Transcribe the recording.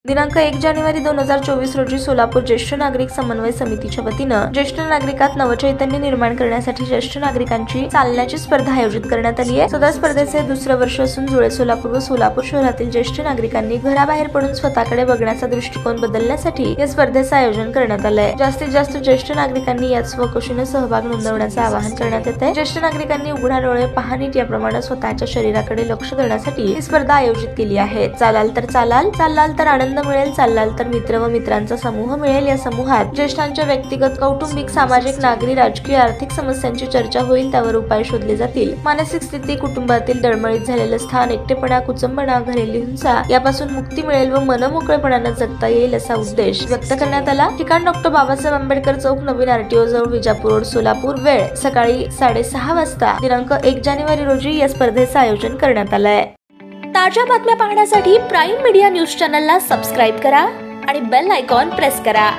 दिनांक 1 जानेवारी 2024 रोजी सोलापूर ज्येष्ठ नागरिक समन्वय समितीच्या वतीनं ज्येष्ठ नागरिकात नवचैतन्य निर्माण करण्यासाठी ज्येष्ठ नागरिकांची चालण्याची स्पर्धा आयोजित करण्यात आली आहे। सदर स्पर्धेचे दुसरे वर्ष असून जुळे सोलापूर व सोलापूर शहरातील ज्येष्ठ नागरिकांनी घराबाहेर पडून स्वतःकडे बघण्याचा दृष्टिकोन बदलण्यासाठी या स्पर्धेचे आयोजन करण्यात आले आहे। जास्तीत जास्त ज्येष्ठ नागरिकांनी यात स्वखुशीने सहभाग नोंदवण्याचे आवाहन करण्यात येत आहे। ज्येष्ठ नागरिकांनी उघडा डोळे पहा नीट याप्रमाणे स्वतःच्या शरीराकडे लक्ष देण्यासाठी ही स्पर्धा आयोजित केली आहे। चालाल तर चालाल, चालाल तर आनंद मिळेल, चालाल तर मित्र व मित्रांचा समूह मिळेल। या समूहात ज्येष्ठांच्या व्यक्तिगत, कौटुंबिक, सामाजिक, नागरी, राजकीय, आर्थिक समस्यांची चर्चा होईल, त्यावर उपाय शोधले जातील। मानसिक स्थिती, कुटुंबातील डळमळीत झालेले स्थान, एकटेपणा, कुचंबणा, घरेलू हिंसा यापासून मुक्ती मिळेल व मनमोकळेपणाने जगता येईल असा उद्देश व्यक्त करण्यात आला। ठिकाण डॉ. बाबासाहेब आंबेडकर चौक, नवीन आरटीओ जवळ, विजापूर रोड, सोलापूर। वेळ सकाळी 6:30 वाजता। दिनांक 1 जानेवारी रोजी या स्पर्धेचे आयोजन करण्यात आले आहे। ताज्या बातम्या पाहण्यासाठी प्राईम मीडिया न्यूज चॅनलला सबस्क्राईब करा आणि बेल आयकॉन प्रेस करा।